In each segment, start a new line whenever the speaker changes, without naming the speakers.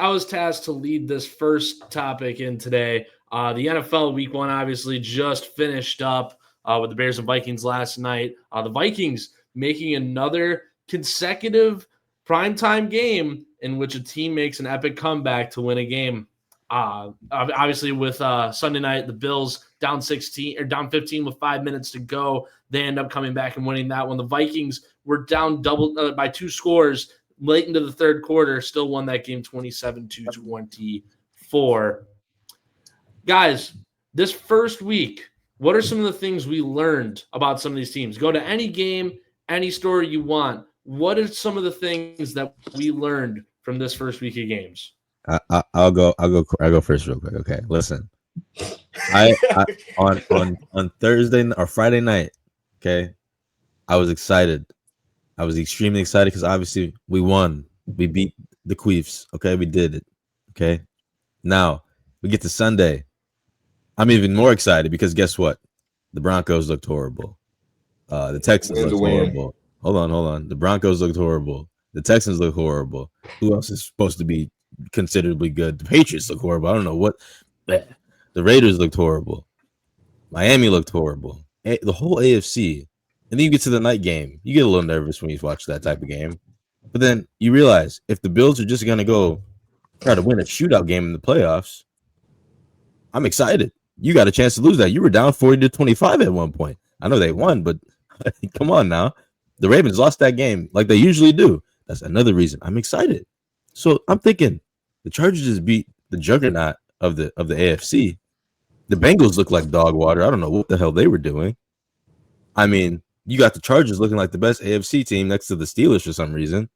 was tasked to lead this first topic in today. The NFL Week 1 obviously just finished up with the Bears and Vikings last night. The Vikings making another consecutive primetime game in which a team makes an epic comeback to win a game. Obviously, with Sunday night, the Bills down 16 or down 15 with 5 minutes to go, they end up coming back and winning that one. The Vikings were down double by 2 scores late into the third quarter, still won that game 27-24. Guys, this first week, what are some of the things we learned about some of these teams? Go to any game, any story you want. What are some of the things that we learned from this first week of games?
I'll go first real quick. Okay, listen. I on Thursday or Friday night, okay, I was excited. I was extremely excited because obviously we won. We beat the Queefs. Okay, we did it. Okay, now we get to Sunday. I'm even more excited because guess what? The Broncos looked horrible. The Texans looked horrible. Hold on. The Broncos looked horrible. The Texans look horrible. Who else is supposed to be considerably good? The Patriots look horrible. I don't know what. The Raiders looked horrible. Miami looked horrible. The whole AFC. And then you get to the night game. You get a little nervous when you watch that type of game. But then you realize if the Bills are just going to go try to win a shootout game in the playoffs, I'm excited. You got a chance to lose that. You were down 40-25 at one point. I know they won, but come on now. The Ravens lost that game like they usually do. That's another reason I'm excited. So I'm thinking the Chargers just beat the juggernaut of the AFC. The Bengals look like dog water. I don't know what the hell they were doing. I mean, you got the Chargers looking like the best AFC team next to the Steelers for some reason.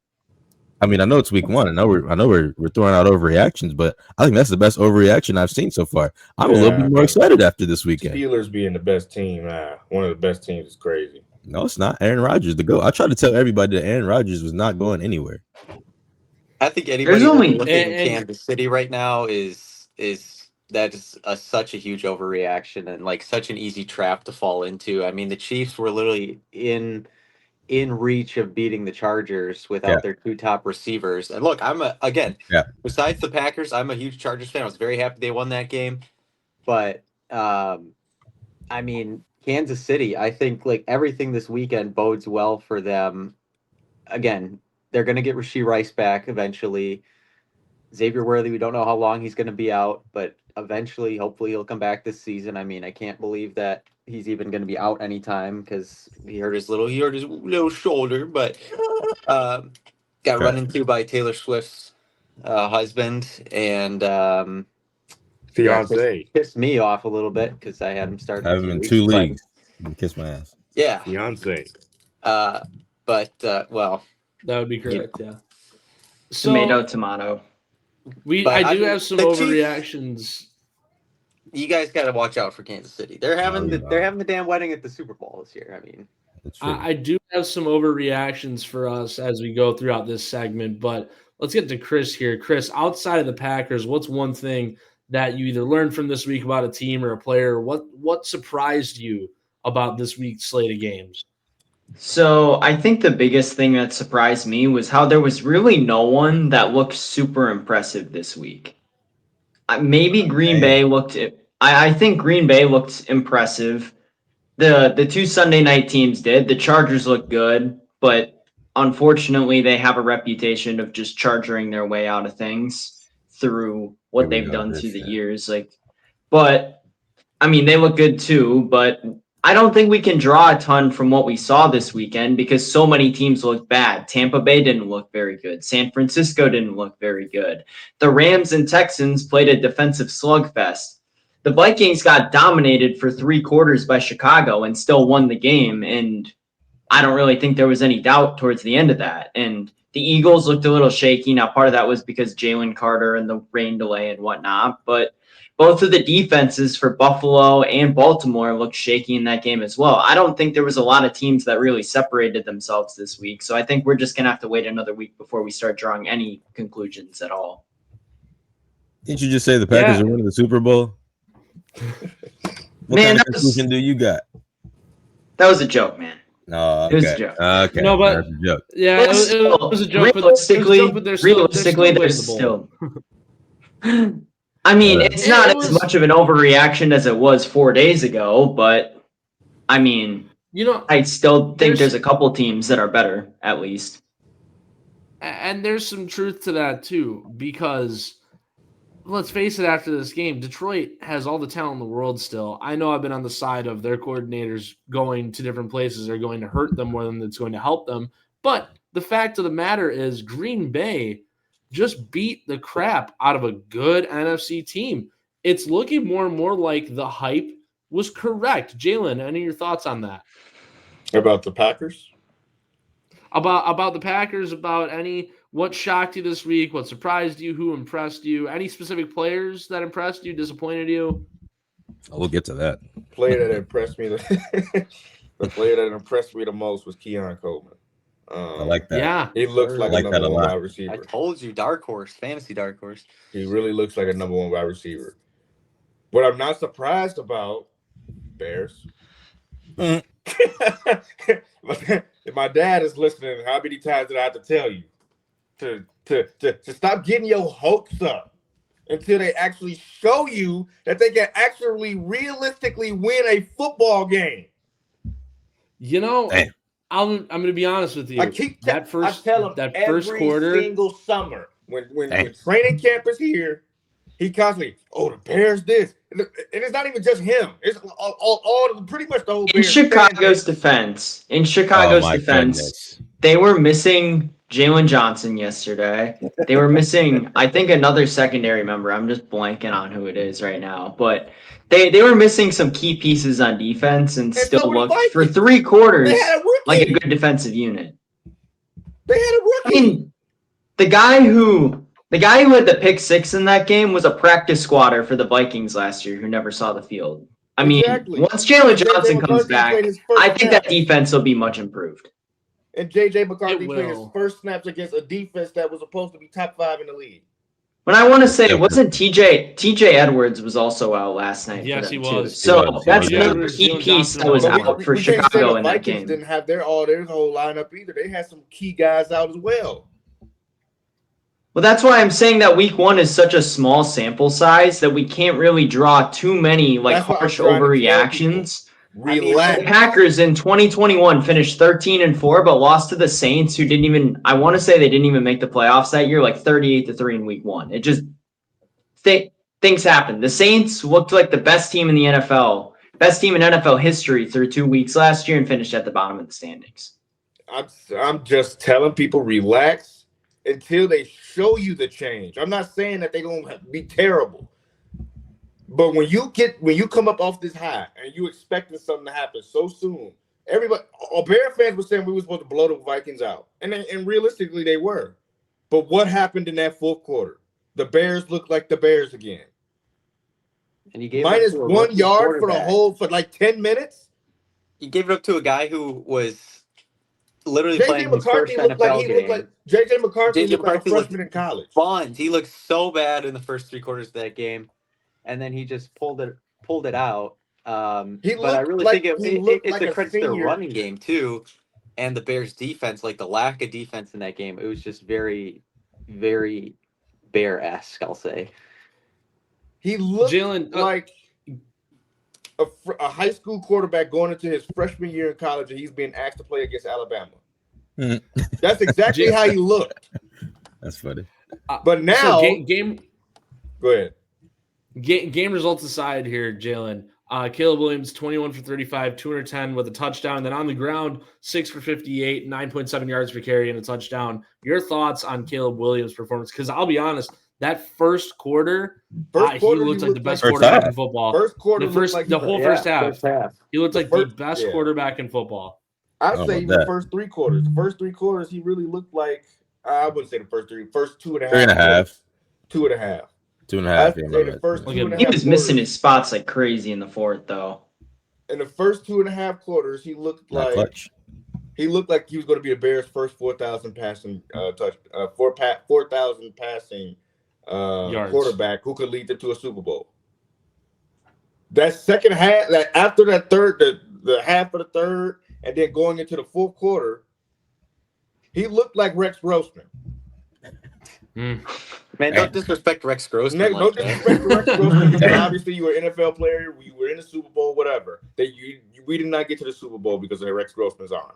I mean, I know it's week 1. I know we're throwing out overreactions, but I think that's the best overreaction I've seen so far. I'm a little bit more excited after this weekend.
Steelers being the best team, one of the best teams is crazy.
No, it's not. Aaron Rodgers to go. I tried to tell everybody that Aaron Rodgers was not going anywhere.
I think anybody looking in Kansas City right now is such a huge overreaction and like such an easy trap to fall into. I mean, the Chiefs were literally in reach of beating the Chargers without their 2 top receivers. And look, besides the Packers, I'm a huge Chargers fan. I was very happy they won that game. But I mean, Kansas City, I think like everything this weekend bodes well for them. Again, they're going to get Rashee Rice back eventually. Xavier Worthy, we don't know how long he's going to be out, but eventually, hopefully, he'll come back this season. I mean, I can't believe that he's even going to be out anytime because he hurt his little shoulder, but got run into by Taylor Swift's husband and
fiance.
Pissed me off a little bit because I had him start.
I have him in 2 leagues. Kiss my ass.
Yeah,
fiance.
Well,
that would be correct. Yeah.
So, tomato.
I do have some overreactions.
You guys got to watch out for Kansas City. They're having the damn wedding at the Super Bowl this year. I mean,
I do have some overreactions for us as we go throughout this segment, but let's get to Chris here. Chris, outside of the Packers, what's one thing that you either learned from this week about a team or a player? What surprised you about this week's slate of games?
So I think the biggest thing that surprised me was how there was really no one that looked super impressive this week. Maybe Green Bay looked. I think Green Bay looked impressive. The 2 Sunday night teams did. The Chargers looked good, but unfortunately, they have a reputation of just charging their way out of things through what they've done through the years. But I mean, they look good too. But I don't think we can draw a ton from what we saw this weekend because so many teams looked bad. Tampa Bay didn't look very good. San Francisco didn't look very good. The Rams and Texans played a defensive slugfest. The Vikings got dominated for 3 quarters by Chicago and still won the game. And I don't really think there was any doubt towards the end of that. And the Eagles looked a little shaky. Now, part of that was because Jalen Carter and the rain delay and whatnot. But both of the defenses for Buffalo and Baltimore looked shaky in that game as well. I don't think there was a lot of teams that really separated themselves this week. So I think we're just going to have to wait another week before we start drawing any conclusions at all.
Didn't you just say the Packers are winning the Super Bowl? What kind of conclusion do you got?
That was a joke, man.
No,
It was a
okay.
joke.
Okay.
No, but
That's a joke.
yeah, it was a joke.
Realistically,
But they're still
there's
winning the
still.
bowl.
I mean,
Whatever.
it's not
It
as
was-
much of an overreaction as it was 4 days ago, but I mean, I still think there's a couple teams that are better, at least.
And there's some truth to that too, because let's face it, after this game, Detroit has all the talent in the world still. I know I've been on the side of their coordinators going to different places are going to hurt them more than it's going to help them. But the fact of the matter is Green Bay just beat the crap out of a good NFC team. It's looking more and more like the hype was correct. Jalen, any of your thoughts on that?
About the Packers?
About the Packers, about what shocked you this week, what surprised you, who impressed you, any specific players that impressed you, disappointed you?
We'll get to that.
Player that impressed me, the player that impressed me the most was Keon Coleman.
I like that.
Yeah,
he looks like a number one wide
I
receiver.
told you, dark horse, fantasy dark horse.
He really looks like a number one wide receiver. What I'm not surprised about, Bears. If my dad is listening, how many times did I have to tell you to stop getting your hopes up until they actually show you that they can actually realistically win a football game?
Damn.
I'm going to be honest with you.
I tell him
first quarter,
single summer when training camp is here, he constantly, the Bears this. And it's not even just him. It's all pretty much the whole
In
Bears
Chicago's defense,
Goodness.
they were missing Jalen Johnson yesterday. They were missing, I think, another secondary member. I'm just blanking on who it is right now. But they were missing some key pieces on defense and still
so
looked
Vikings.
for 3 quarters
They had a rookie.
like a good defensive unit.
They had a
I
rookie.
mean, the guy who had the pick 6 in that game was a practice squatter for the Vikings last year who never saw the field. I mean,
Exactly.
once Jalen
And J.J.
Johnson comes
McCarthy
back,
played his first
I think
snap.
that defense will be much improved.
And J.J. McCarthy
It
played his
will.
first snaps against a defense that was supposed to be top 5 in the league.
But I want to say,
Yep.
wasn't TJ Edwards was also out last night?
Yes,
for them
he
too.
was.
So
He was.
that's
He
another
was.
key
Jalen
piece
Johnson
that was
was.
out for
we can't say
Chicago
the
in that
Vikings
game.
didn't have their whole lineup either. They had some key guys out as well.
Well, that's why I'm saying that week 1 is such a small sample size that we can't really draw too many
That's what I'm
harsh
trying to tell
overreactions.
Relax.
The Packers in 2021 finished 13-4, but lost to the Saints, who didn't even. I want to say they didn't even make the playoffs that year, like 38-3 in week 1. It just things happen. The Saints looked like the best team in the NFL, best team in NFL history through 2 weeks last year, and finished at the bottom of the standings.
I'm just telling people relax until they show you the change. I'm not saying that they're gonna be terrible. But when you come up off this high and you expecting something to happen so soon, all Bear fans were saying we were supposed to blow the Vikings out, and realistically they were. But what happened in that fourth quarter? The Bears looked like the Bears again.
And you gave
minus
it up to a
1
rookie
yard
quarterback.
for like 10 minutes.
You gave it up to a guy who was literally
JJ
playing his first
McCarthy looked like
NFL game.
JJ McCarthy
JJ
looked like a
McCarthy looked
freshman in college.
Bonds. He looked so bad in the first 3 quarters of that game, and then he just pulled it out. But I really think it's
like
a
a
credit to their
senior.
running game too, and the Bears' defense. Like the lack of defense in that game, it was just very, very Bear-esque, I'll say.
He looked
Jalen,
like a high school quarterback going into his freshman year in college, and he's being asked to play against Alabama. That's exactly how he looked.
That's funny.
But now,
game.
Go ahead.
Game results aside here, Jalen. Caleb Williams, 21 for 35, 210 with a touchdown. Then on the ground, 6 for 58, 9.7 yards per carry and a touchdown. Your thoughts on Caleb Williams' performance? Because I'll be honest, that first quarter, he looked like the best quarterback in football.
First quarter,
the whole first half. He looked like the best
yeah.
quarterback in football.
I'd say the first 3 quarters. The first 3 quarters, he really looked like I wouldn't say the first 2.5.
3.5.
2.5.
2.5.
He was missing his spots like crazy in the fourth, though.
In the first 2.5 quarters, he looked
Not
like
clutch.
he was going to be the Bears' first 4,000 passing 4,000 passing quarterback who could lead them to a Super Bowl. That second half, after that third, the half of the third and then going into the fourth quarter, he looked like Rex Grossman.
Man, don't disrespect Rex Grossman.
Don't disrespect Rex Grossman because obviously you were an NFL player, you were in the Super Bowl, whatever. That we did not get to the Super Bowl because of Rex Grossman's arm.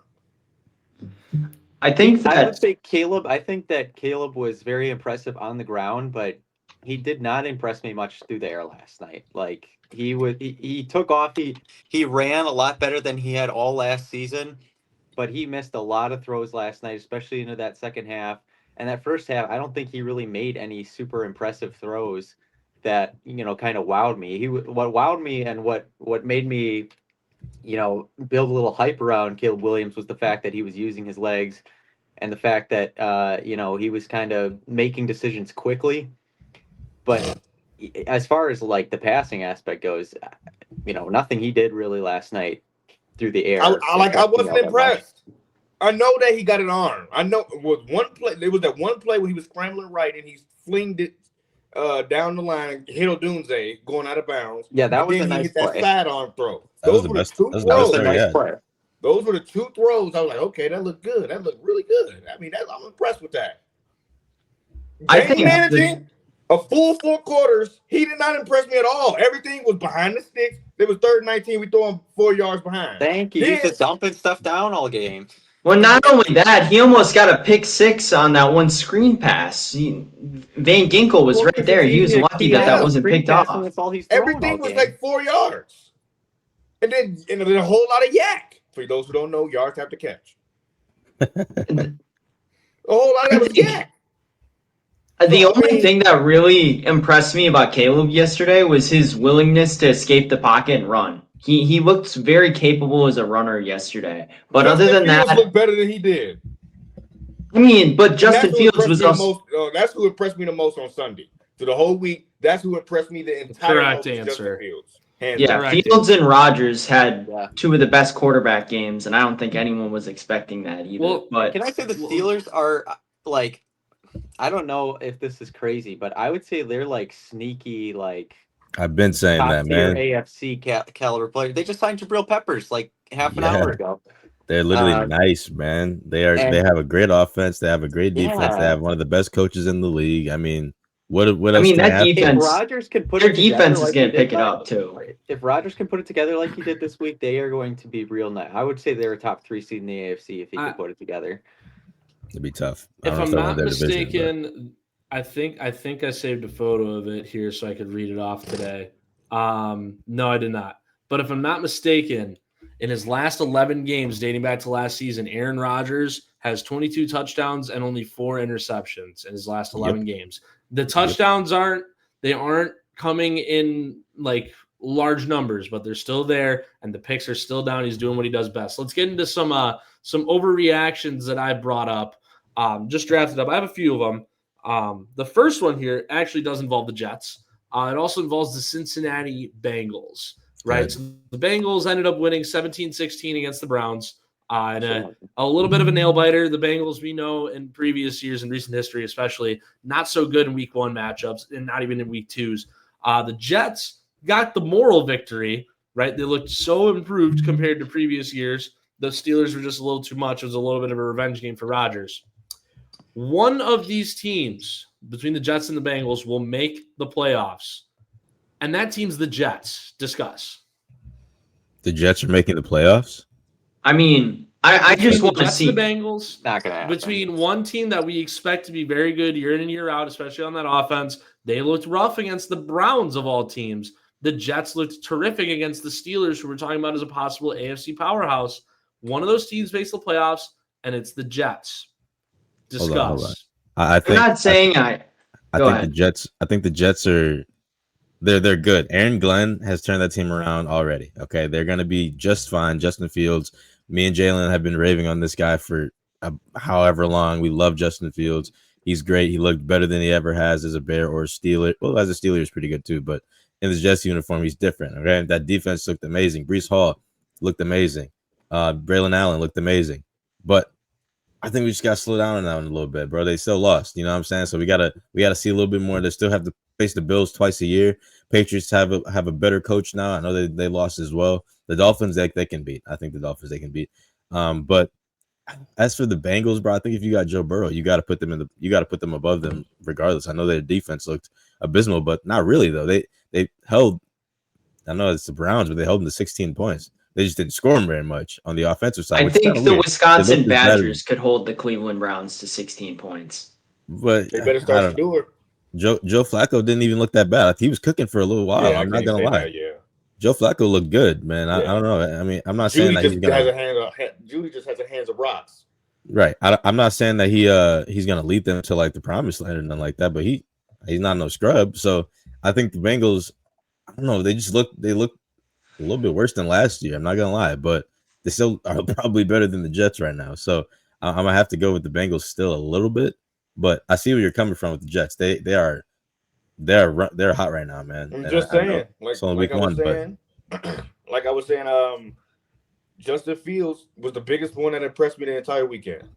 I would say Caleb. I think that Caleb was very impressive on the ground, but he did not impress me much through the air last night. Like he took off. He ran a lot better than he had all last season, but he missed a lot of throws last night, especially into that second half. And that first half, I don't think he really made any super impressive throws that, kind of wowed me. What wowed me and what made me, build a little hype around Caleb Williams was the fact that he was using his legs and the fact that, he was kind of making decisions quickly. But as far as like the passing aspect goes, nothing he did really last night through the air.
I wasn't impressed. I know that he got an arm. I know it was one play. There was that one play when he was scrambling right and he flinged it down the line, hit Odunze going out of bounds.
Yeah, that was a nice play.
That sidearm throw.
Those were the two throws. That was a nice play.
Those were the two throws. I was like, okay, that looked good. That looked really good. I mean, I'm impressed with that. I think managing a full 4 quarters, he did not impress me at all. Everything was behind the sticks. There was 3rd and 19. We threw him 4 yards behind.
Thank you. He's just dumping stuff down all game.
Well, not only that, he almost got a pick 6 on that one screen pass. Van Ginkel was right there. He was lucky that wasn't picked off.
Everything was like 4 yards. And then a whole lot of yak. For those who don't know, yards have to catch. A whole lot of that was yak.
The only thing that really impressed me about Caleb yesterday was his willingness to escape the pocket and run. He looked very capable as a runner yesterday. But other than that,
looked better than he did.
I mean, but Justin Fields was also
that's who impressed me the most on Sunday. For the whole week, that's who impressed me the entire
correct answer.
Fields.
Fields and Rodgers had 2 of the best quarterback games, and I don't think anyone was expecting that either.
Well,
but
can I say the Steelers are like, I don't know if this is crazy, but I would say they're like sneaky, like
I've been saying that, man.
AFC caliber player. They just signed Jabril Peppers like half an hour ago.
They're literally nice, man. They have a great offense. They have a great defense. They have one of the best coaches in the league. I mean, what else?
I mean, that defense.
If Rodgers can put
their defense is going to pick it up too.
If Rodgers can put it together like he did this week, they are going to be real nice. I would say they're a top 3 seed in the AFC if he could put it together.
It'd be tough.
If I'm not mistaken, I think I saved a photo of it here so I could read it off today. No, I did not. But if I'm not mistaken, in his last 11 games dating back to last season, Aaron Rodgers has 22 touchdowns and only 4 interceptions in his last 11 games. The touchdowns aren't coming in like large numbers, but they're still there, and the picks are still down. He's doing what he does best. Let's get into some overreactions that I brought up. Just drafted up. I have a few of them. The first one here actually does involve the Jets. It also involves the Cincinnati Bengals, right? So the Bengals ended up winning 17-16 against the Browns. And a little bit of a nail-biter. The Bengals, we know in previous years, in recent history especially, not so good in week 1 matchups and not even in week 2s. The Jets got the moral victory, right? They looked so improved compared to previous years. The Steelers were just a little too much. It was a little bit of a revenge game for Rodgers. One of these teams, between the Jets and the Bengals, will make the playoffs. And that team's the Jets. Discuss.
The Jets are making the playoffs?
I mean, I just want to see
the Bengals.
Not gonna happen.
Between one team that we expect to be very good year in and year out, especially on that offense. They looked rough against the Browns of all teams. The Jets looked terrific against the Steelers, who we're talking about as a possible AFC powerhouse. One of those teams makes the playoffs, and it's the Jets. Discuss.
Hold on. I think,
I'm not saying I
think the Jets are they're good. Aaron Glenn has turned that team around already. Okay, they're gonna be just fine. Justin Fields, me and Jalen have been raving on this guy for however long. We love Justin Fields. He's great. He looked better than he ever has as a Bear or a Steeler. Well, as a Steeler, he's pretty good too. But in the Jets uniform, he's different. Okay, that defense looked amazing. Breece Hall looked amazing. Braylon Allen looked amazing. But I think we just got to slow down on that one a little bit, bro. They still lost. You know what I'm saying? So we gotta see a little bit more. They still have to face the Bills twice a year. Patriots have a better coach now. I know they lost as well. The Dolphins they can beat. I think the Dolphins they can beat. But as for the Bengals, bro, I think if you got Joe Burrow, you got to put them above them regardless. I know their defense looked abysmal, but not really though. They held. I know it's the Browns, but they held them to 16 points. They just didn't score them very much on the offensive side.
I
Which is
think
kind of
the
weird.
Wisconsin Badgers could hold the Cleveland Browns to 16 points.
But
they better start Stewart.
Joe Flacco didn't even look that bad. He was cooking for a little while.
Yeah,
I'm not gonna lie.
That, yeah.
Joe Flacco looked good, man. I don't know. I mean, I'm not saying that he's gonna.
Julie just has a hands of rocks.
Right. I'm not saying that he's gonna lead them to like the promised land or nothing like that. But he's not no scrub. So I think the Bengals. I don't know. They look a little bit worse than last year. I'm not gonna lie, but they still are probably better than the Jets right now. So I'm gonna have to go with the Bengals still a little bit. But I see where you're coming from with the Jets. They're hot right now, man.
I'm just saying, like I was saying, Justin Fields was the biggest one that impressed me the entire weekend.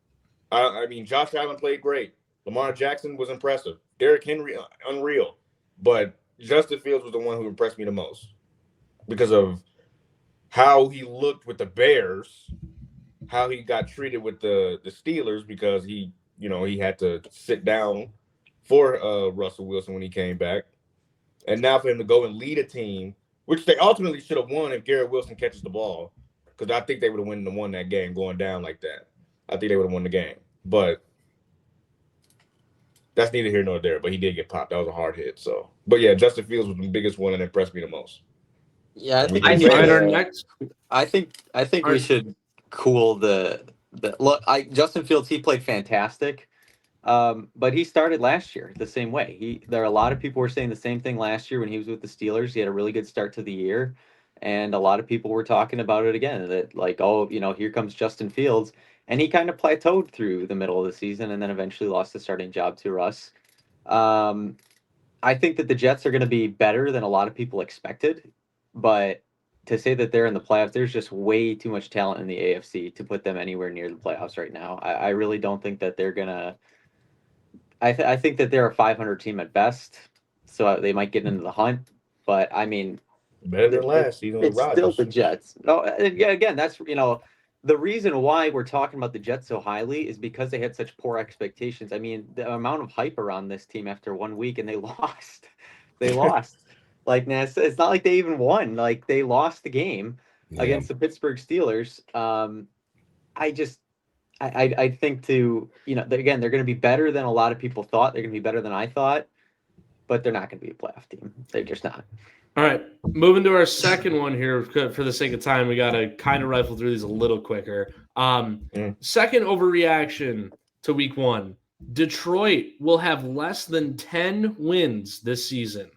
I mean, Josh Allen played great. Lamar Jackson was impressive. Derrick Henry, unreal. But Justin Fields was the one who impressed me the most because of how he looked with the Bears, how he got treated with the Steelers because he had to sit down for Russell Wilson when he came back. And now for him to go and lead a team, which they ultimately should have won if Garrett Wilson catches the ball, because I think they would have won that game going down like that. I think they would have won the game. But that's neither here nor there. But he did get popped. That was a hard hit. So, but yeah, Justin Fields was the biggest one that impressed me the most.
Yeah, I think we should cool the look. Justin Fields, he played fantastic. But he started last year the same way. There are a lot of people were saying the same thing last year when he was with the Steelers. He had a really good start to the year, and a lot of people were talking about it again. That like, oh, here comes Justin Fields, and he kind of plateaued through the middle of the season, and then eventually lost the starting job to Russ. I think that the Jets are going to be better than a lot of people expected, but to say that they're in the playoffs, there's just way too much talent in the AFC to put them anywhere near the playoffs right now. I really don't think that they're gonna. I think that they're a 500 team at best, so they might get into the hunt. But I mean,
better than last season.
It's still the Jets. No, again, that's the reason why we're talking about the Jets so highly is because they had such poor expectations. I mean, the amount of hype around this team after 1 week and they lost. They lost. Like, it's not like they even won. Like, they lost the game against the Pittsburgh Steelers. I think again, they're going to be better than a lot of people thought. They're going to be better than I thought, but they're not going to be a playoff team. They're just not.
All right, moving to our second one here for the sake of time. We got to kind of rifle through these a little quicker. Second overreaction to week 1. Detroit will have less than 10 wins this season.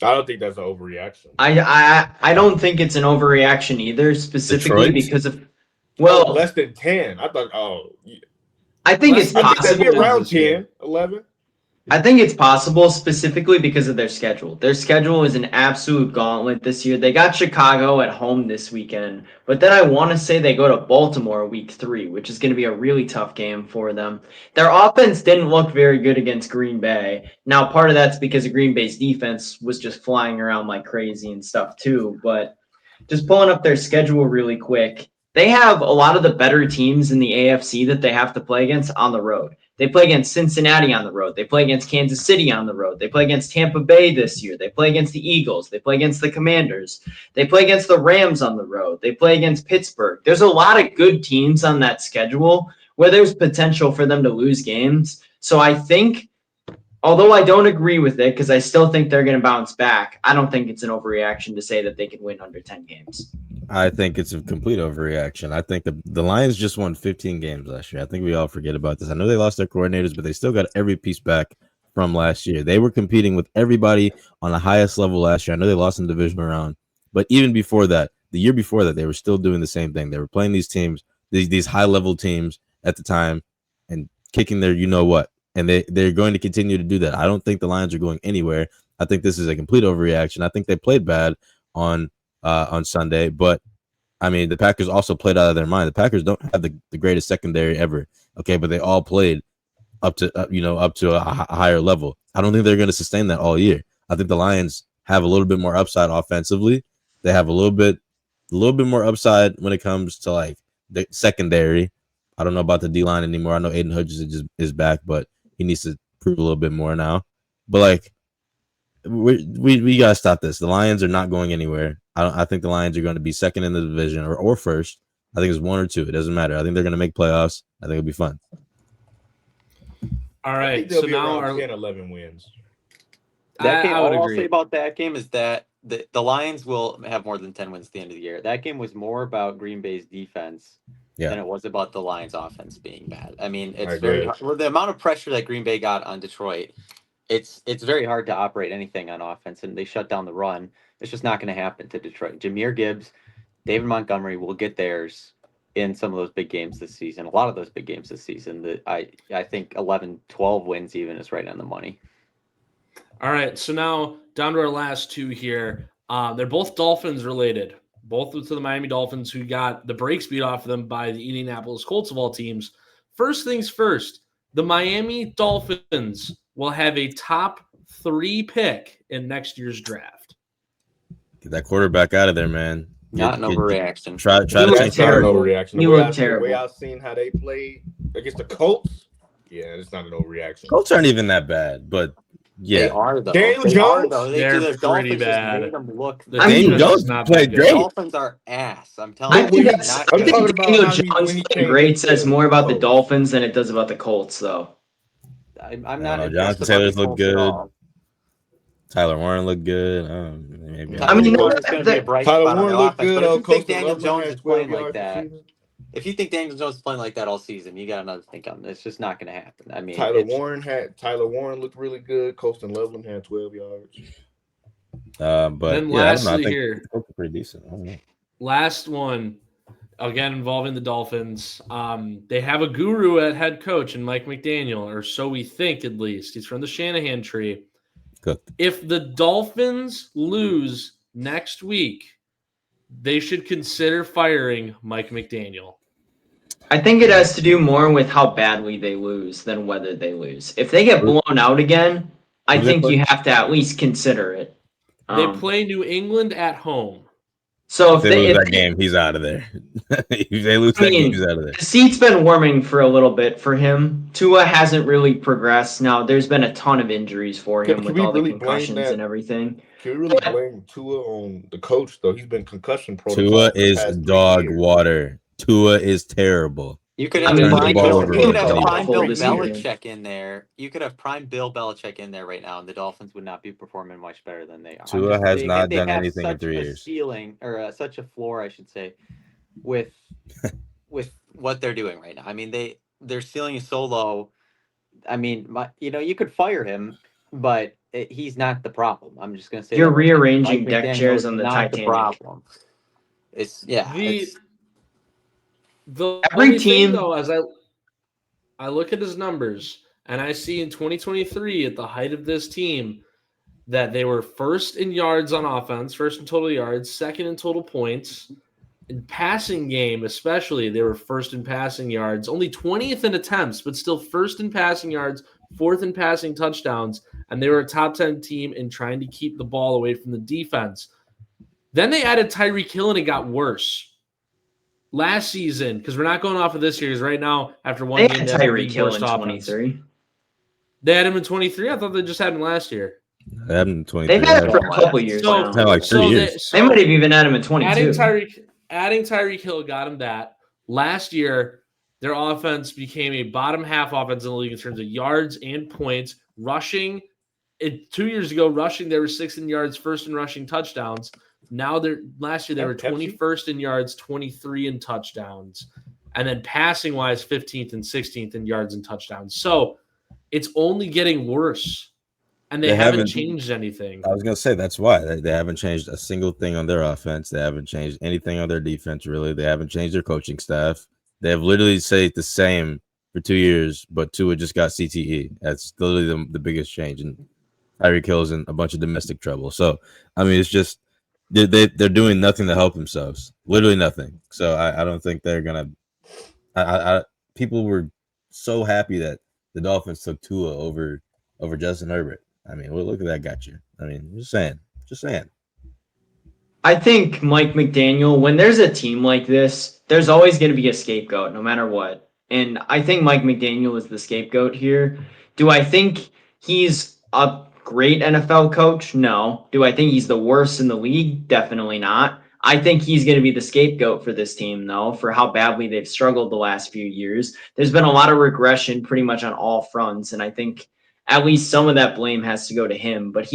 I don't think that's an overreaction.
I don't think it's an overreaction either, specifically because of
less than 10. I thought
I think it's possible.
Be around 10, 11.
I think it's possible specifically because of their schedule. Their schedule is an absolute gauntlet this year. They got Chicago at home this weekend, but then I want to say they go to Baltimore week 3, which is going to be a really tough game for them. Their offense didn't look very good against Green Bay. Now, part of that's because of Green Bay's defense was just flying around like crazy and stuff too, but just pulling up their schedule really quick. They have a lot of the better teams in the AFC that they have to play against on the road. They play against Cincinnati on the road. They play against Kansas City on the road. They play against Tampa Bay this year. They play against the Eagles. They play against the Commanders. They play against the Rams on the road. They play against Pittsburgh. There's a lot of good teams on that schedule where there's potential for them to lose games. So I think, although I don't agree with it because I still think they're going to bounce back, I don't think it's an overreaction to say that they can win under 10 games.
I think it's a complete overreaction. I think the Lions just won 15 games last year. I think we all forget about this. I know they lost their coordinators, but they still got every piece back from last year. They were competing with everybody on the highest level last year. I know they lost in the divisional round, but even before that, the year before that, they were still doing the same thing. They were playing these teams, these high-level teams at the time and kicking their you-know-what, and they're going to continue to do that. I don't think the Lions are going anywhere. I think this is a complete overreaction. I think they played bad on Sunday, but I mean, the Packers also played out of their mind. The Packers don't have the greatest secondary ever, okay, but they all played up to a higher level. I don't think they're going to sustain that all year. I think the Lions have a little bit more upside offensively. They have a little bit more upside when it comes to like the secondary. I don't know about the D-line anymore. I know Aiden Hutchinson is back, but he needs to prove a little bit more now. But like, we gotta stop this. The Lions are not going anywhere. I think the Lions are going to be second in the division or first. I think it's 1 or 2. It doesn't matter. I think they're going to make playoffs. I think it'll be fun.
All right. So now our
10, 11 wins.
That game,
I would
all I'll
agree.
say about that game is that the Lions will have more than 10 wins at the end of the year. That game was more about Green Bay's defense than it was about the Lions' offense being bad. I mean, it's very hard. Well, the amount of pressure that Green Bay got on Detroit, it's very hard to operate anything on offense, and they shut down the run. It's just not going to happen to Detroit. Jahmyr Gibbs, David Montgomery will get theirs in some of those big games this season. A lot of those big games this season. I think 11, 12 wins even is right on the money.
All right, so now down to our last two here. They're both Dolphins related, both to the Miami Dolphins, who got the brakes beat off of them by the Indianapolis Colts of all teams. First things first, the Miami Dolphins will have a top 3 pick in next year's draft.
Get that quarterback out of there, man.
Not an overreaction.
Try to
change the overreaction.
You look terrible.
The way I've seen how they played against the Colts, yeah, it's not an overreaction.
Colts aren't even that bad, but yeah,
they are though.
Daniel Jones,
they're
the
pretty
Dolphins
bad.
just made them look.
Daniel Jones played great.
The Dolphins are ass. I'm telling
I
you.
think Daniel Jones playing great says more about the Dolphins than it does about the Colts, though.
I'm not.
Jonathan Taylor's look good. Tyler Warren looked good. Maybe.
I mean,
Tyler Warren looked good.
If you think Daniel Jones is playing like that, if you think Daniel Jones is playing like that all season, you got another thing on. It's just not going to happen. I mean,
Tyler Warren looked really good. Colston Loveland had 12 yards.
But
then lastly here,
pretty decent. I don't know.
Last one, again involving the Dolphins. They have a guru at head coach in Mike McDaniel, or so we think at least. He's from the Shanahan tree.
Good.
If the Dolphins lose next week, they should consider firing Mike McDaniel.
I think it has to do more with how badly they lose than whether they lose. If they get blown out again, I think you have to at least consider it.
They play New England at home.
So if they lose that game, he's out of there. If they lose that game, he's out of there.
The seat's been warming for a little bit for him. Tua hasn't really progressed. Now, there's been a ton of injuries for him with all the concussions and everything.
Can we really blame Tua on the coach, though? He's been concussion protocol.
Tua is dog water. Tua is terrible.
You could have prime Bill Belichick in there. You could have prime Bill Belichick in there right now, and the Dolphins would not be performing much better than they are.
Tua has not done anything in 3 years.
Ceiling or such a floor, I should say, with what they're doing right now. I mean, their ceiling is so low. I mean, you could fire him, but he's not the problem. I'm just gonna say
you're rearranging deck chairs on the Titanic.
The problem.
Every team, though, as I look at his numbers, and I see in 2023 at the height of this team that they were first in yards on offense, first in total yards, second in total points. In passing game, especially, they were first in passing yards, only 20th in attempts, but still first in passing yards, fourth in passing touchdowns, and they were a top 10 team in trying to keep the ball away from the defense. Then they added Tyreek Hill, and it got worse. Last season, because we're not going off of this year, because right now, after one game,
they had Tyreek Hill in 23.
They had him in 23? I thought they just had him last year.
They had him in 23.
They've had him for a couple years now.
Like 3 years.
They might have even had him in 22.
Adding Tyreek Hill got him that. Last year, their offense became a bottom half offense in the league in terms of yards and points. Rushing, 2 years ago, they were 6th in yards, first in rushing touchdowns. Now last year they were 21st in yards, 23 in touchdowns, and then passing wise 15th and 16th in yards and touchdowns. So it's only getting worse, and they haven't changed anything.
I was gonna say that's why they haven't changed a single thing on their offense. They haven't changed anything on their defense. Really, they haven't changed their coaching staff. They have literally stayed the same for 2 years, but Tua just got CTE. That's literally the biggest change, and Tyreek Hill's in a bunch of domestic trouble. So I mean, it's just. They're doing nothing to help themselves, literally nothing. So I don't think they're gonna. People were so happy that the Dolphins took Tua over Justin Herbert. I mean, well, look at that, got you. I mean, just saying.
I think Mike McDaniel, when there's a team like this, there's always going to be a scapegoat, no matter what. And I think Mike McDaniel is the scapegoat here. Do I think he's a great NFL coach? No. Do I think he's the worst in the league? Definitely not. I think he's going to be the scapegoat for this team, though, for how badly they've struggled the last few years. There's been a lot of regression pretty much on all fronts, and I think at least some of that blame has to go to him. But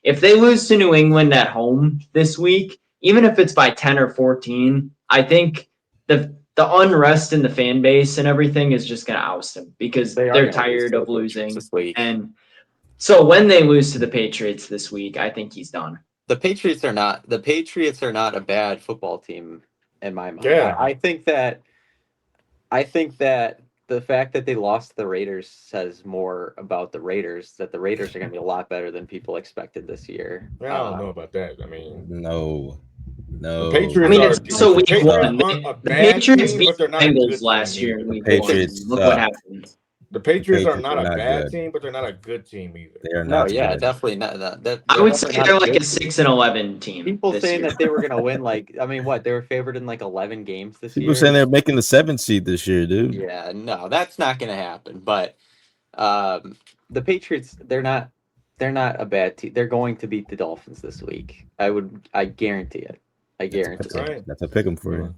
if they lose to New England at home this week, even if it's by 10 or 14, I think the unrest in the fan base and everything is just going to oust him because they're tired of losing.
This week.
And so when they lose to the Patriots this week, I think he's done.
The Patriots are not a bad football team in my mind.
Yeah.
I think that the fact that they lost to the Raiders says more about the Raiders, that the Raiders are going to be a lot better than people expected this year.
I don't know about that. I mean,
No.
the Patriots
it's also week one.
The
Patriots
team,
beat
but they're not
Bengals last year in week one. Look what happened.
The Patriots are not a
not
bad
good.
team, but they're not a good team either.
They are not.
Definitely not.
I would say they're like a 6-11 team.
People saying that they were going to win, they were favored in 11 games this year.
People saying they're making the 7th seed this year, dude.
Yeah, no, that's not going to happen. But the Patriots, they're not a bad team. They're going to beat the Dolphins this week. I guarantee it. I guarantee it.
Right.
That's a pick 'em for you.